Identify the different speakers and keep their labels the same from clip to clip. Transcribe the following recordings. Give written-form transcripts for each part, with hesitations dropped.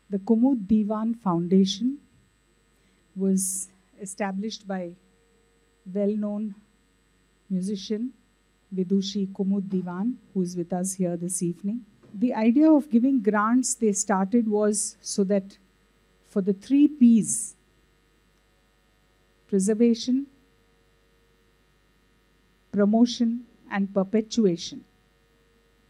Speaker 1: The Kumud Diwan Foundation was established by well-known musician Vidushi Kumud Diwan, who is with us here this evening. The idea of giving grants they started was so that for the 3 P's, preservation, promotion and perpetuation.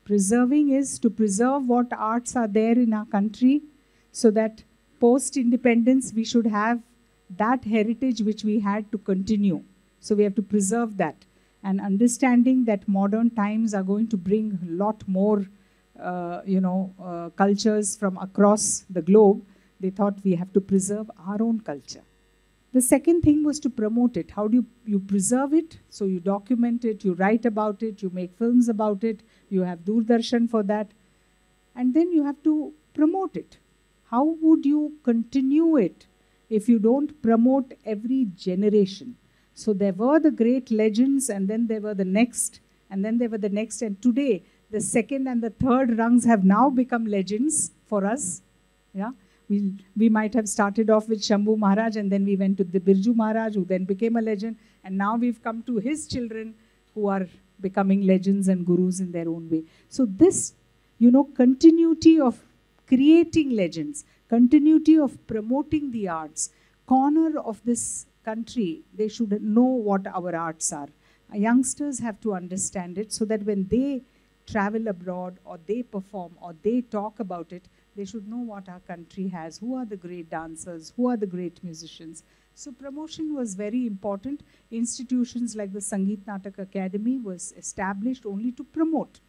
Speaker 1: Preserving is to preserve what arts are there in our country so that post-independence we should have that heritage which we had to continue. So we have to preserve that. And understanding that modern times are going to bring a lot more cultures from across the globe, they thought we have to preserve our own culture. The second thing was to promote it. How do you preserve it? So you document it, you write about it, you make films about it, you have Doordarshan for that. And then you have to promote it. How would you continue it if you don't promote every generation? So there were the great legends, and then there were the next, and then there were the next. And today, the second and the third rungs have now become legends for us. Yeah. We might have started off with Shambhu Maharaj, and then we went to the Birju Maharaj, who then became a legend. And now we've come to his children, who are becoming legends and gurus in their own way. So this, continuity of creating legends, continuity of promoting the arts, corner of this country, they should know what our arts are. Our youngsters have to understand it so that when they travel abroad or they perform or they talk about it, they should know what our country has, who are the great dancers, who are the great musicians. So promotion was very important. Institutions like the Sangeet Natak Academy was established only to promote.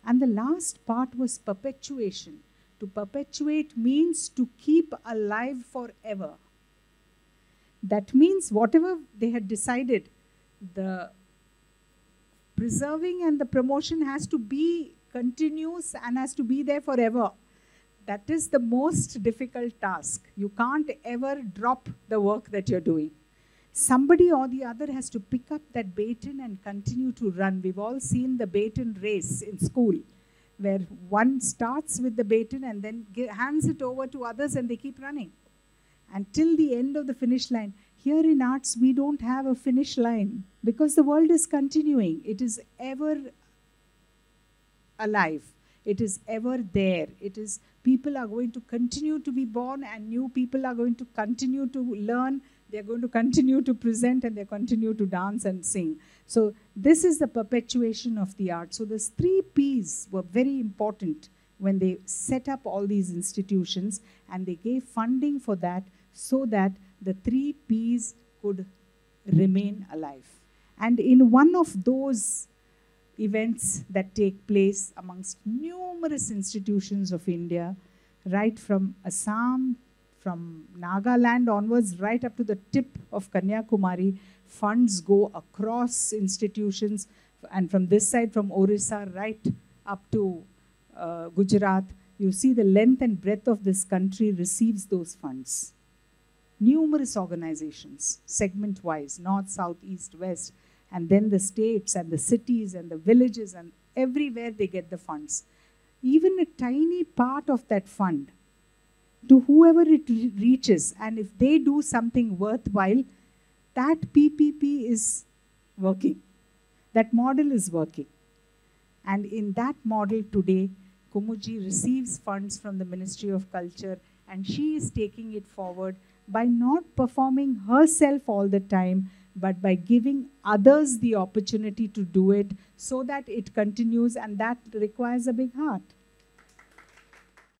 Speaker 1: And the last part was perpetuation. To perpetuate means to keep alive forever. That means whatever they had decided, the preserving and the promotion has to be continuous and has to be there forever. That is the most difficult task. You can't ever drop the work that you're doing. Somebody or the other has to pick up that baton and continue to run. We've all seen the baton race in school, where one starts with the baton and then hands it over to others and they keep running until the end of the finish line. Here in arts, we don't have a finish line because the world is continuing. It is ever alive. It is ever there. It is, people are going to continue to be born and new people are going to continue to learn. They're going to continue to present and they continue to dance and sing. So this is the perpetuation of the art. So these 3 P's were very important when they set up all these institutions, and they gave funding for that so that the 3 P's could remain alive. And in one of those events that take place amongst numerous institutions of India, right from Assam, from Nagaland onwards, right up to the tip of Kanyakumari, funds go across institutions, and from this side, from Orissa, right up to Gujarat. You see the length and breadth of this country receives those funds. Numerous organizations, segment-wise, north, south, east, west, and then the states and the cities and the villages, and everywhere they get the funds. Even a tiny part of that fund, to whoever it reaches, and if they do something worthwhile, that PPP is working. That model is working. And in that model today, Kumudji receives funds from the Ministry of Culture, and she is taking it forward by not performing herself all the time, but by giving others the opportunity to do it so that it continues, and that requires a big heart.